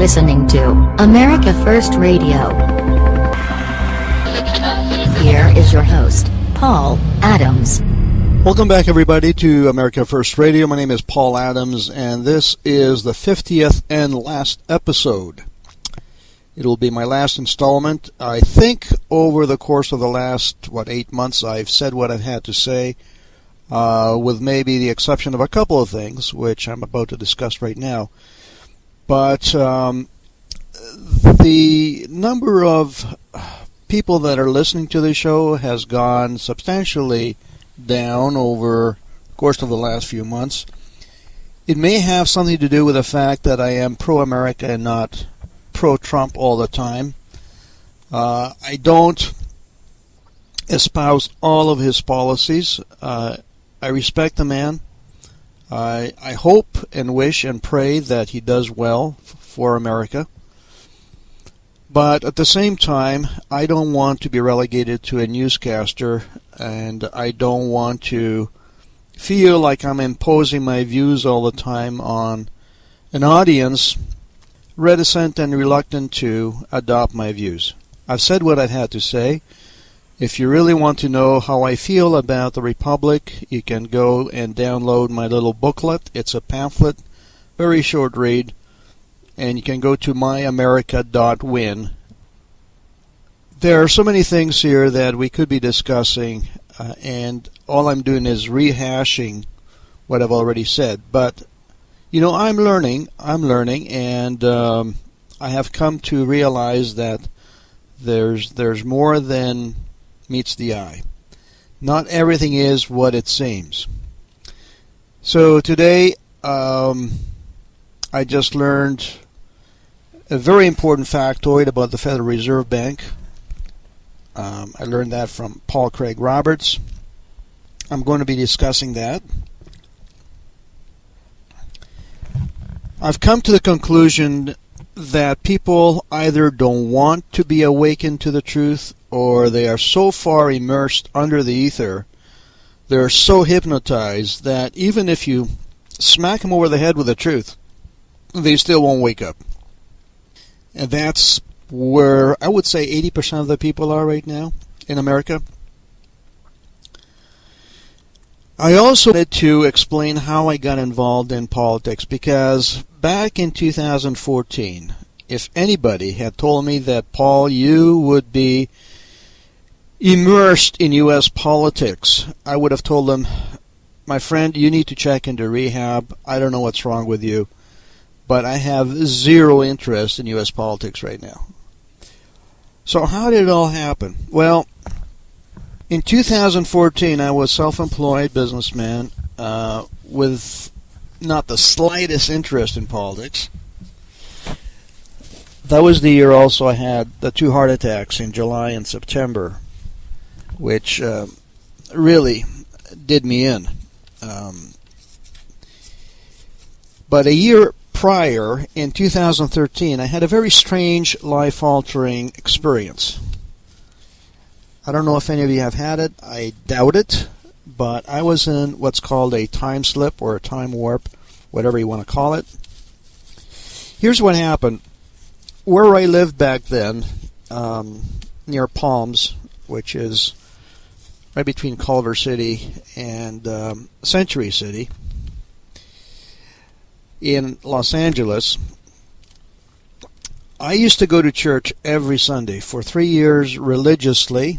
listening to America First Radio. Here is your host, Paul Adams. Welcome back, everybody, to America First Radio. My name is Paul Adams, and this is the 50th and last episode. It'll be my last installment. I think over the course of the last, 8 months, I've said what I've had to say, with maybe the exception of a couple of things, which I'm about to discuss right now. But the number of people that are listening to the show has gone substantially down over the course of the last few months. It may have something to do with the fact that I am pro-America and not pro-Trump all the time. I don't espouse all of his policies. I respect the man. I hope and wish and pray that he does well for America. But at the same time, I don't want to be relegated to a newscaster, and I don't want to feel like I'm imposing my views all the time on an audience reticent and reluctant to adopt my views. I've said what I've had to say. If you really want to know how I feel about the Republic, you can go and download my little booklet. It's a pamphlet, very short read, and you can go to myamerica.win. There are so many things here that we could be discussing, and all I'm doing is rehashing what I've already said. But, I'm learning, and I have come to realize that there's more than meets the eye. Not everything is what it seems. So today, I just learned a very important factoid about the Federal Reserve Bank. I learned that from Paul Craig Roberts. I'm going to be discussing that. I've come to the conclusion that people either don't want to be awakened to the truth, or they are so far immersed under the ether, they're so hypnotized that even if you smack them over the head with the truth, they still won't wake up. And that's where I would say 80% of the people are right now in America. I also wanted to explain how I got involved in politics, because back in 2014, if anybody had told me that, Paul, you would be immersed in U.S. politics, I would have told them, my friend, you need to check into rehab. I don't know what's wrong with you, but I have zero interest in U.S. politics right now. So how did it all happen? Well, in 2014, I was a self-employed businessman with not the slightest interest in politics. That was the year also I had the 2 heart attacks in July and September, which really did me in. But a year prior, in 2013, I had a very strange, life-altering experience. I don't know if any of you have had it. I doubt it. But I was in what's called a time slip or a time warp, whatever you want to call it. Here's what happened. Where I lived back then, near Palms, which is right between Culver City and Century City, in Los Angeles, I used to go to church every Sunday. For 3 years religiously,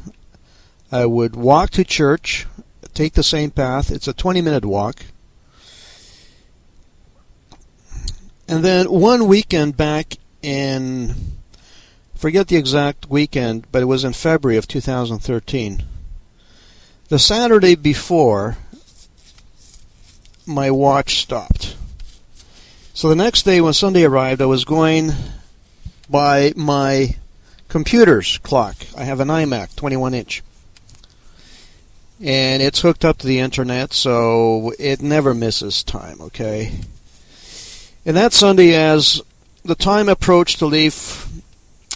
I would walk to church, take the same path. It's a 20-minute walk. And then one weekend back in, forget the exact weekend, but it was in February of 2013. The Saturday before, my watch stopped. So the next day when Sunday arrived, I was going by my computer's clock. I have an iMac, 21-inch. And it's hooked up to the internet, so it never misses time, okay? And that Sunday, as the time approached to leave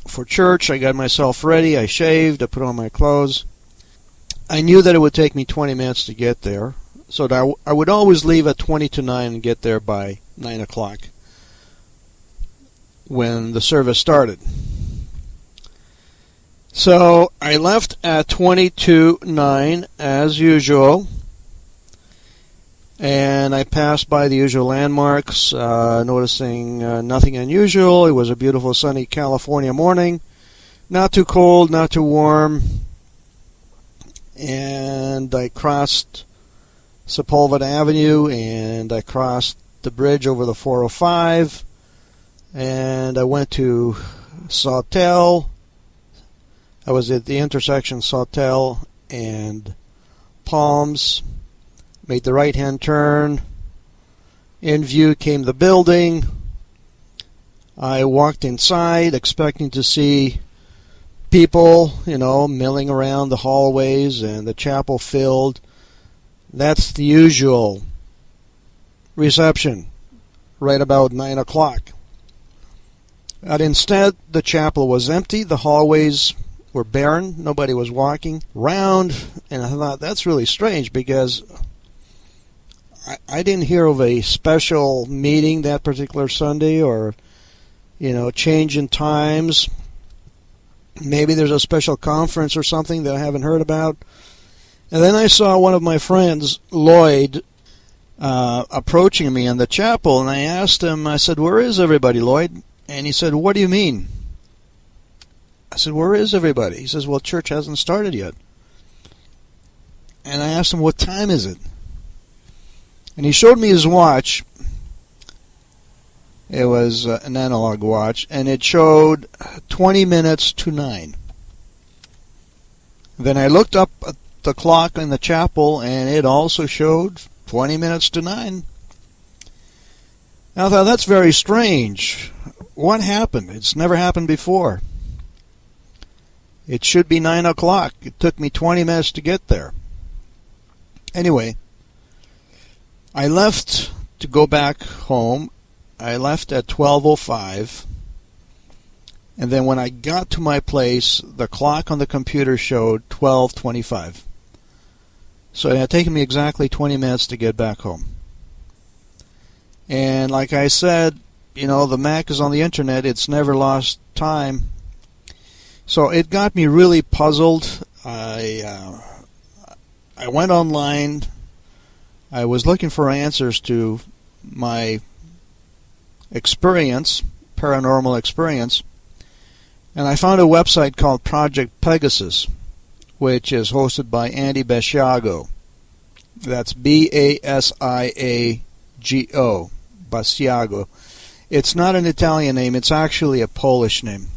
for church, I got myself ready, I shaved, I put on my clothes. I knew that it would take me 20 minutes to get there, so that I would always leave at 20 to 9 and get there by 9 o'clock. when the service started. So I left at 22:09 as usual, and I passed by the usual landmarks, noticing nothing unusual. It was a beautiful sunny California morning, not too cold, not too warm, and I crossed Sepulveda Avenue, and I crossed the bridge over the 405, and I went to Sawtelle. I was at the intersection Sawtelle and Palms, made the right-hand turn. In view came the building. I walked inside expecting to see people, milling around the hallways and the chapel filled. That's the usual reception, right about 9 o'clock. But instead, the chapel was empty. The hallways were barren. Nobody was walking around. And I thought, that's really strange, because I didn't hear of a special meeting that particular Sunday, or, change in times. Maybe there's a special conference or something that I haven't heard about. And then I saw one of my friends, Lloyd, approaching me in the chapel, and I asked him, I said, "Where is everybody, Lloyd?" And he said, "What do you mean?" I said, "Where is everybody?" He says, "Well, church hasn't started yet." And I asked him, "What time is it?" And he showed me his watch. It was an analog watch, and it showed 20 minutes to 9. Then I looked up at the clock in the chapel, and it also showed 20 minutes to 9. And I thought, that's very strange. What happened? It's never happened before. It should be 9 o'clock. It took me 20 minutes to get there. Anyway, I left to go back home. I left at 12:05. And then when I got to my place, the clock on the computer showed 12:25. So it had taken me exactly 20 minutes to get back home. And like I said, the Mac is on the internet. It's never lost time. So it got me really puzzled. I went online. I was looking for answers to my experience, paranormal experience, and I found a website called Project Pegasus, which is hosted by Andy Basiago. That's Basiago, Basiago. It's not an Italian name. It's actually a Polish name.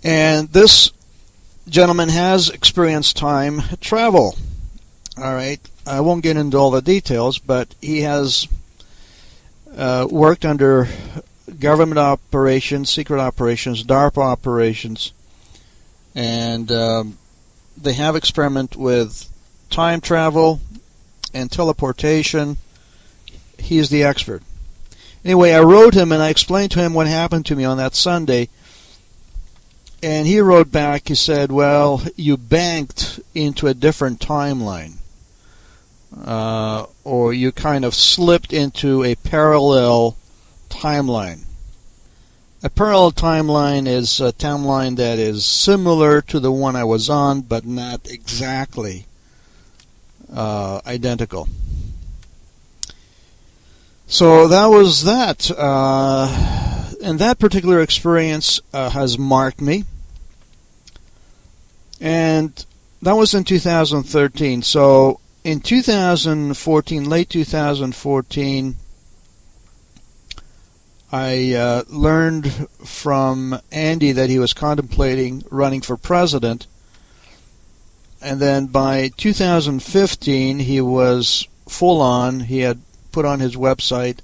And this gentleman has experienced time travel. All right. I won't get into all the details, but he has worked under government operations, secret operations, DARPA operations, and they have experimented with time travel and teleportation. He is the expert. Anyway, I wrote him and I explained to him what happened to me on that Sunday. And he wrote back, he said, "Well, you banked into a different timeline. Or you kind of slipped into a parallel timeline." A parallel timeline is a timeline that is similar to the one I was on, but not exactly identical. So that was that. And that particular experience has marked me. And that was in 2013. So in 2014, late 2014, I learned from Andy that he was contemplating running for president. And then by 2015, he was full on. He had put on his website,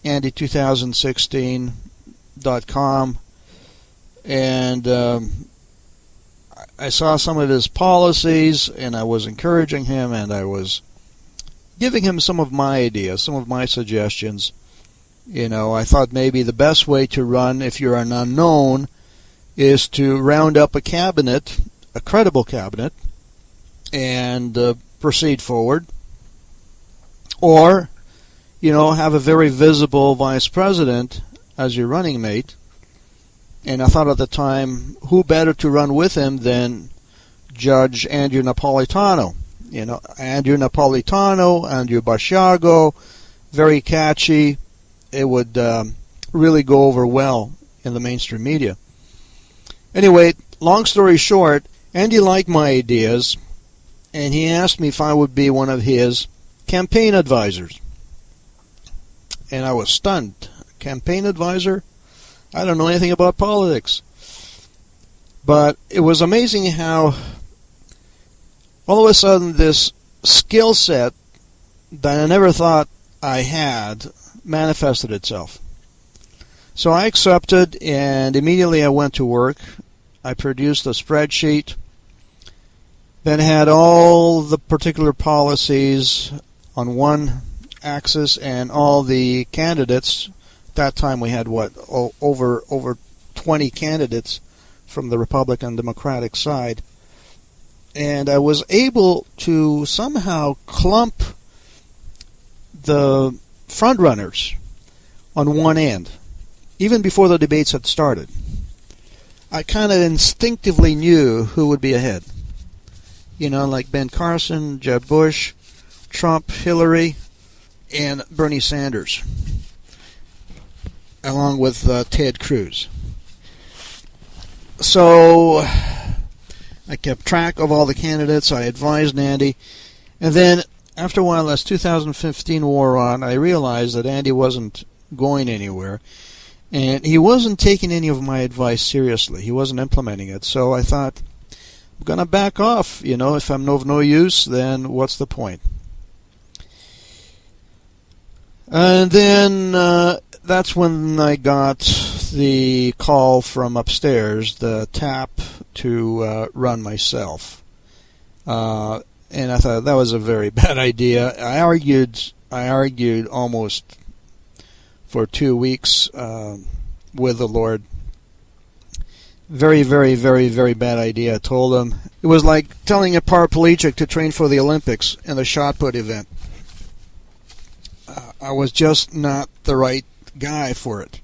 Andy2016.com, and I saw some of his policies, and I was encouraging him, and I was giving him some of my ideas, some of my suggestions. I thought maybe the best way to run, if you're an unknown, is to round up a cabinet, a credible cabinet, and proceed forward. Or have a very visible vice president as your running mate. And I thought at the time, who better to run with him than Judge Andrew Napolitano? Andrew Napolitano, Andrew Basiago, very catchy. It would really go over well in the mainstream media. Anyway, long story short, Andy liked my ideas, and he asked me if I would be one of his campaign advisors. And I was stunned. Campaign advisor? I don't know anything about politics. But it was amazing how all of a sudden this skill set that I never thought I had manifested itself. So I accepted, and immediately I went to work. I produced a spreadsheet that had all the particular policies on one axis and all the candidates. At that time we had over 20 candidates from the Republican Democratic side, and I was able to somehow clump the frontrunners on one end even before the debates had started. I kind of instinctively knew who would be ahead, like Ben Carson, Jeb Bush, Trump, Hillary, and Bernie Sanders, along with Ted Cruz. So I kept track of all the candidates. I advised Andy. And then after a while, as 2015 wore on, I realized that Andy wasn't going anywhere. And he wasn't taking any of my advice seriously. He wasn't implementing it. So I thought, I'm going to back off. If I'm of no use, then what's the point? And then that's when I got the call from upstairs, the tap to run myself. And I thought that was a very bad idea. I argued almost for 2 weeks with the Lord. Very, very, very, very bad idea. I told him it was like telling a paraplegic to train for the Olympics in the shot put event. I was just not the right guy for it.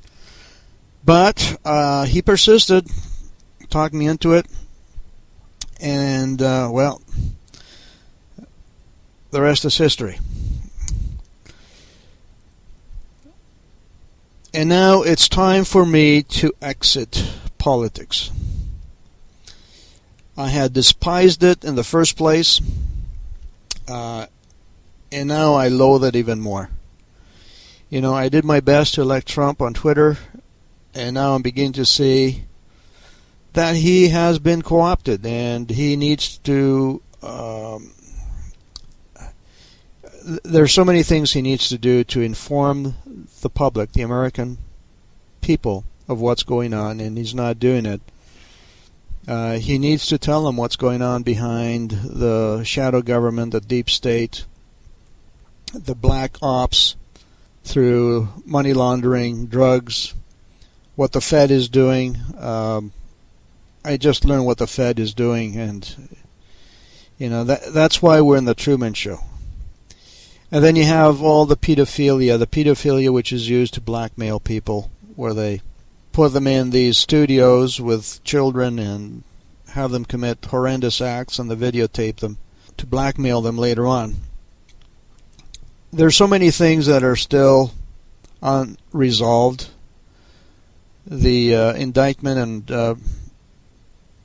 But he persisted, talked me into it, and, the rest is history. And now it's time for me to exit politics. I had despised it in the first place, and now I loathe it even more. I did my best to elect Trump on Twitter, and now I'm beginning to see that he has been co-opted, and he needs to... there's so many things he needs to do to inform the public, the American people, of what's going on, and he's not doing it. He needs to tell them what's going on behind the shadow government, the deep state, the black ops through money laundering, drugs, what the Fed is doing. I just learned what the Fed is doing, and that's why we're in the Truman Show. And then you have all the pedophilia which is used to blackmail people, where they put them in these studios with children and have them commit horrendous acts, and they videotape them to blackmail them later on. There's so many things that are still unresolved. The indictment and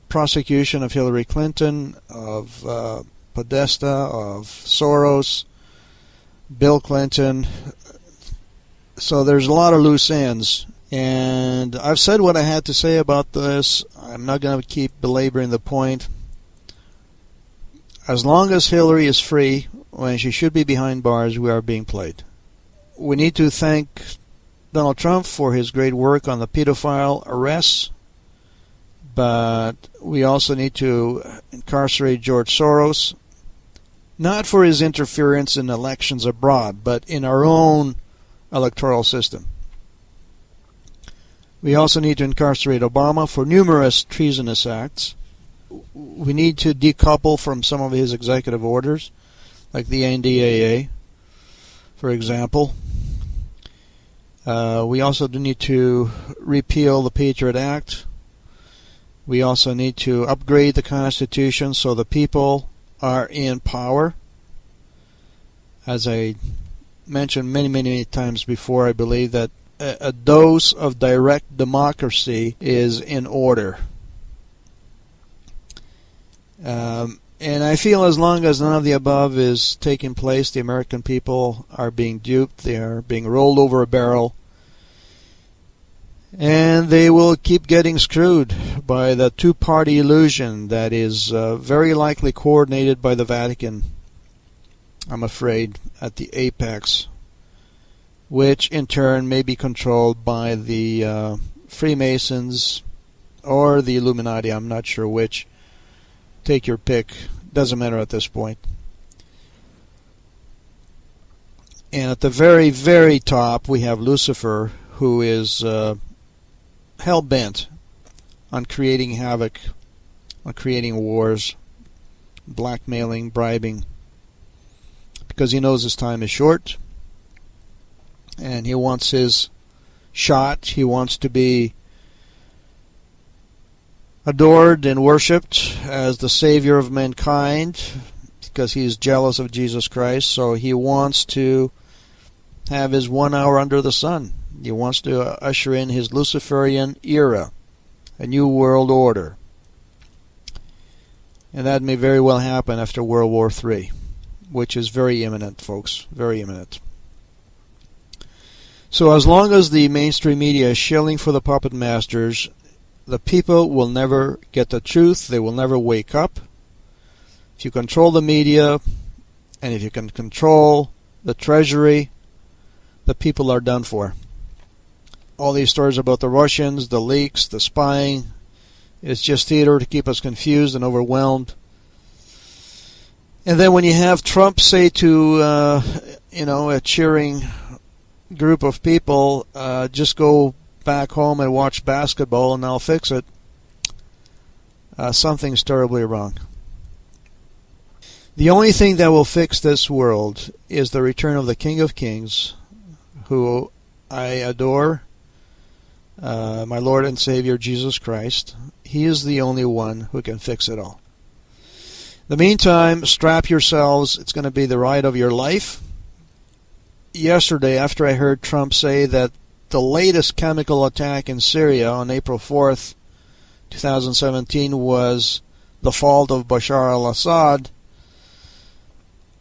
prosecution of Hillary Clinton, of Podesta, of Soros, Bill Clinton. So there's a lot of loose ends, and I've said what I had to say about this. I'm not going to keep belaboring the point. As long as Hillary is free, when she should be behind bars, we are being played. We need to thank Donald Trump for his great work on the pedophile arrests, but we also need to incarcerate George Soros, not for his interference in elections abroad, but in our own electoral system. We also need to incarcerate Obama for numerous treasonous acts. We need to decouple from some of his executive orders, like the NDAA, for example. We also do need to repeal the Patriot Act. We also need to upgrade the Constitution so the people are in power. As I mentioned many times before, I believe that a dose of direct democracy is in order. And I feel as long as none of the above is taking place, the American people are being duped. They are being rolled over a barrel. And they will keep getting screwed by the two-party illusion that is very likely coordinated by the Vatican, I'm afraid, at the apex, which in turn may be controlled by the Freemasons or the Illuminati. I'm not sure which. Take your pick. Doesn't matter at this point. And at the very top, we have Lucifer, who is hell-bent on creating havoc, on creating wars, blackmailing, bribing, because he knows his time is short, and he wants his shot. He wants to be adored and worshipped as the Savior of mankind because he's jealous of Jesus Christ. So he wants to have his 1 hour under the sun. He wants to usher in his Luciferian era, a new world order. And that may very well happen after World War III, which is very imminent, folks, very imminent. So as long as the mainstream media is shilling for the puppet masters, the people will never get the truth. They will never wake up. If you control the media, and if you can control the treasury, the people are done for. All these stories about the Russians, the leaks, the spying, it's just theater to keep us confused and overwhelmed. And then when you have Trump say to a cheering group of people, just go back home and watch basketball and I'll fix it, something's terribly wrong. The only thing that will fix this world is the return of the King of Kings, who I adore, my Lord and Savior Jesus Christ. He is the only one who can fix it all. In the meantime, strap yourselves. It's going to be the ride of your life. Yesterday, after I heard Trump say that the latest chemical attack in Syria on April 4th, 2017 was the fault of Bashar al-Assad,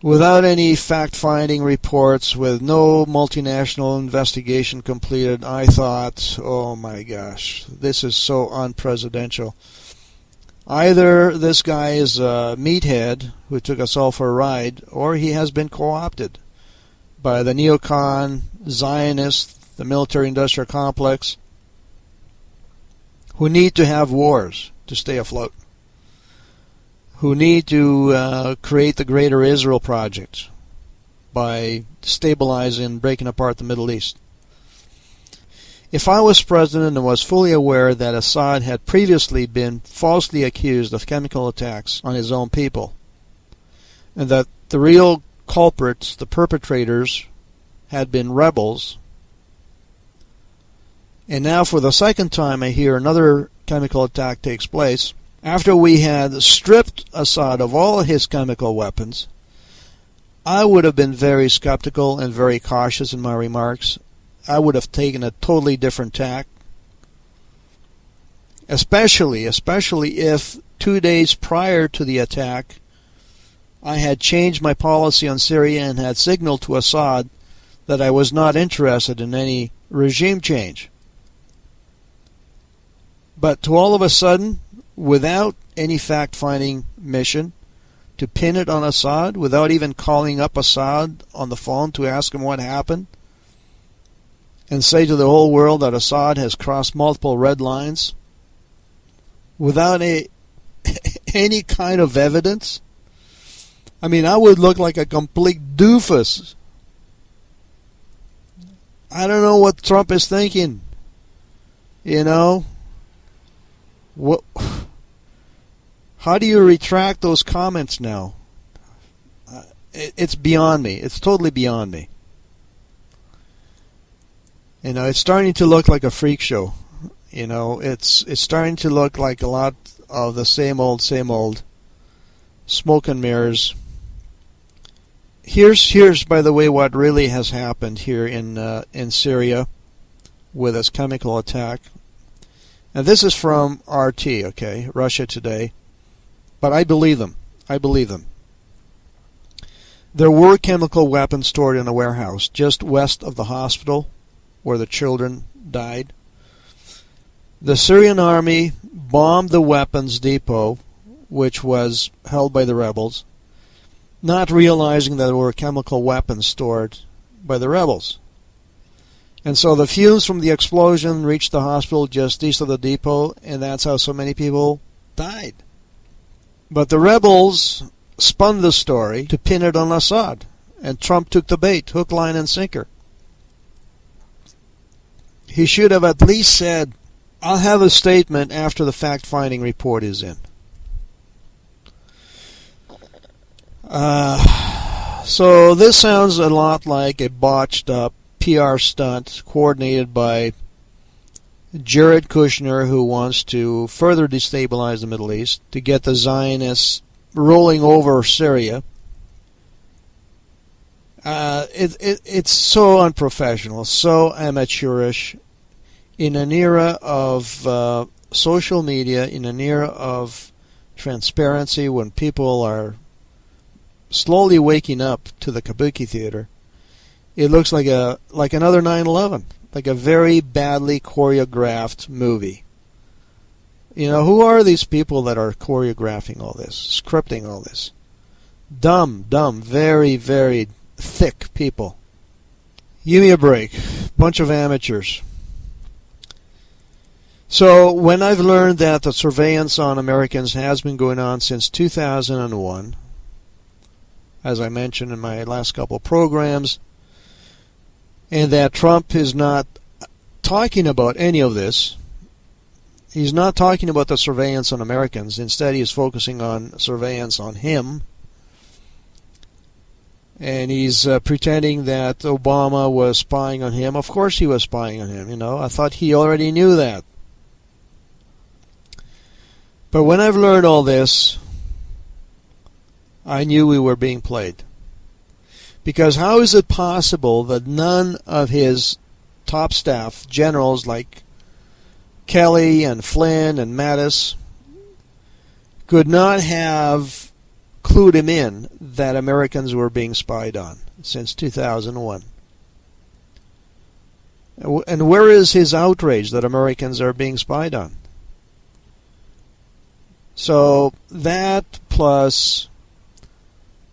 without any fact-finding reports, with no multinational investigation completed, I thought, oh my gosh, this is so unpresidential. Either this guy is a meathead who took us all for a ride, or he has been co-opted by the neocon, Zionists, the military-industrial complex, who need to have wars to stay afloat, who need to create the Greater Israel Project by stabilizing and breaking apart the Middle East. If I was president and was fully aware that Assad had previously been falsely accused of chemical attacks on his own people, and that the real culprits, the perpetrators, had been rebels, and now for the second time I hear another chemical attack takes place, after we had stripped Assad of all his chemical weapons, I would have been very skeptical and very cautious in my remarks. I would have taken a totally different tack, especially if 2 days prior to the attack I had changed my policy on Syria and had signaled to Assad that I was not interested in any regime change. But to all of a sudden, without any fact-finding mission, to pin it on Assad, without even calling up Assad on the phone to ask him what happened, and say to the whole world that Assad has crossed multiple red lines, without any kind of evidence. I mean, I would look like a complete doofus. I don't know what Trump is thinking. You know? What? How do you retract those comments now? It's beyond me. It's totally beyond me. It's starting to look like a freak show. It's starting to look like a lot of the same old smoke and mirrors. Here's by the way what really has happened here in Syria with this chemical attack. And this is from RT, okay, Russia Today. But I believe them. There were chemical weapons stored in a warehouse just west of the hospital where the children died. The Syrian army bombed the weapons depot, which was held by the rebels, not realizing that there were chemical weapons stored by the rebels. And so the fumes from the explosion reached the hospital just east of the depot, and that's how so many people died. But the rebels spun the story to pin it on Assad, and Trump took the bait, hook, line, and sinker. He should have at least said, I'll have a statement after the fact-finding report is in. So this sounds a lot like a botched-up PR stunt coordinated by Jared Kushner, who wants to further destabilize the Middle East to get the Zionists rolling over Syria. It's so unprofessional, so amateurish. In an era of social media, in an era of transparency, when people are slowly waking up to the Kabuki theater, it looks like another 9/11. Like a very badly choreographed movie. Who are these people that are choreographing all this, scripting all this? Dumb, very, very thick people. Give me a break. Bunch of amateurs. So when I've learned that the surveillance on Americans has been going on since 2001, as I mentioned in my last couple of programs, and that Trump is not talking about any of this. He's not talking about the surveillance on Americans. Instead, he is focusing on surveillance on him. And he's pretending that Obama was spying on him. Of course he was spying on him, I thought he already knew that. But when I've learned all this, I knew we were being played. Because how is it possible that none of his top staff, generals like Kelly and Flynn and Mattis, could not have clued him in that Americans were being spied on since 2001? And where is his outrage that Americans are being spied on? So that plus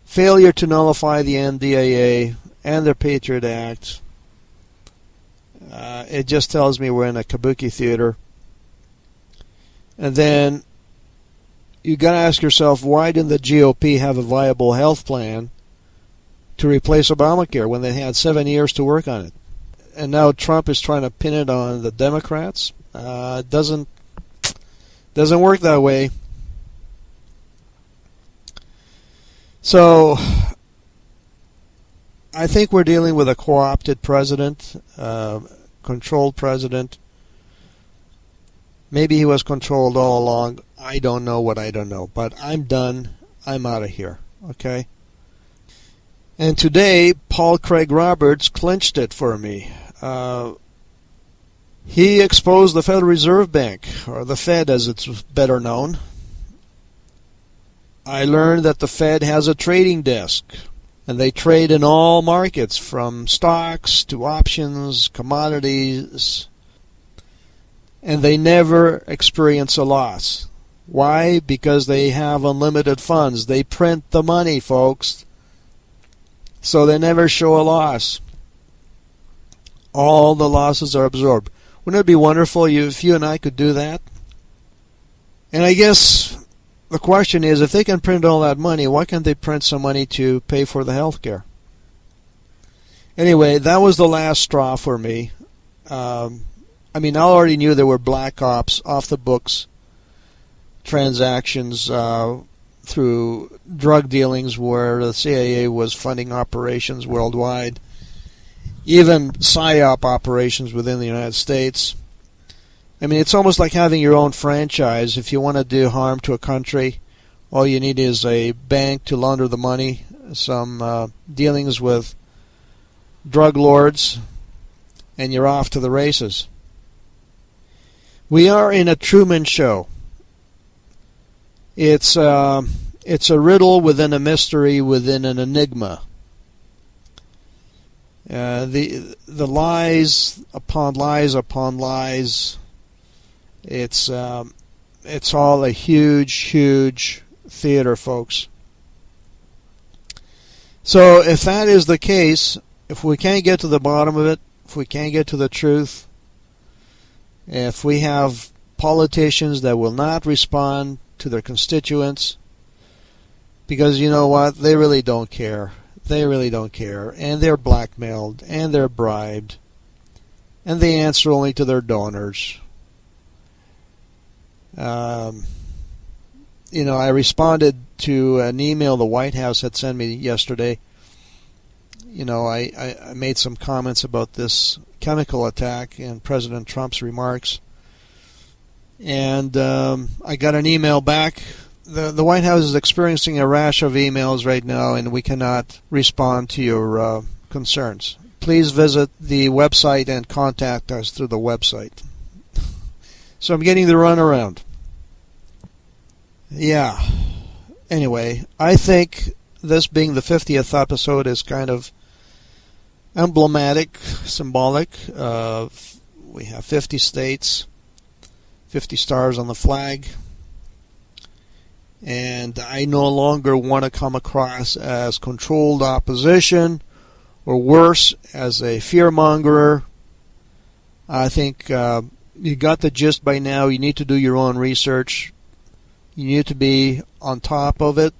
failure to nullify the NDAA and the Patriot Act, it just tells me we're in a kabuki theater. And then you got to ask yourself, why didn't the GOP have a viable health plan to replace Obamacare when they had 7 years to work on it? And now Trump is trying to pin it on the Democrats. It doesn't work that way. So I think we're dealing with a co-opted president, controlled president. Maybe he was controlled all along. I don't know what I don't know. But I'm done. I'm out of here. Okay? And today, Paul Craig Roberts clinched it for me. He exposed the Federal Reserve Bank, or the Fed as it's better known. I learned that the Fed has a trading desk, and they trade in all markets, from stocks to options, commodities, and they never experience a loss. Why? Because they have unlimited funds. They print the money, folks, so they never show a loss. All the losses are absorbed. Wouldn't it be wonderful if you and I could do that? And I guess the question is, if they can print all that money, why can't they print some money to pay for the health care? Anyway, that was the last straw for me. I already knew there were black ops, off-the-books transactions through drug dealings where the CIA was funding operations worldwide. even PSYOP operations within the United States. I mean, it's almost like having your own franchise. If you want to do harm to a country, all you need is a bank to launder the money, some dealings with drug lords, and you're off to the races. We are in a Truman Show. It's a riddle within a mystery within an enigma. The lies upon lies upon lies. It's all a huge theater, folks. So if that is the case, if we can't get to the bottom of it, if we can't get to the truth, if we have politicians that will not respond to their constituents, because you know what, they really don't care. They really don't care. And they're blackmailed, and they're bribed, and they answer only to their donors. I responded to an email the White House had sent me yesterday. I made some comments about this chemical attack and President Trump's remarks. And I got an email back. The White House is experiencing a rash of emails right now, and we cannot respond to your concerns. Please visit the website and contact us through the website. So I'm getting the runaround. Yeah. Anyway, I think this being the 50th episode is kind of emblematic, symbolic. We have 50 states, 50 stars on the flag. And I no longer want to come across as controlled opposition, or worse, as a fearmonger. I think you got the gist by now. You need to do your own research. You need to be on top of it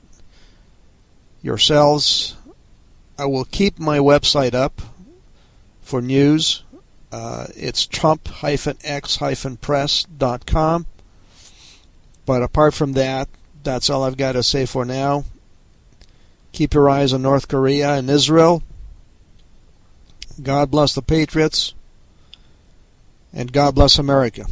yourselves. I will keep my website up for news. It's trump-x-press.com. But apart from that, that's all I've got to say for now. Keep your eyes on North Korea and Israel. God bless the Patriots. And God bless America.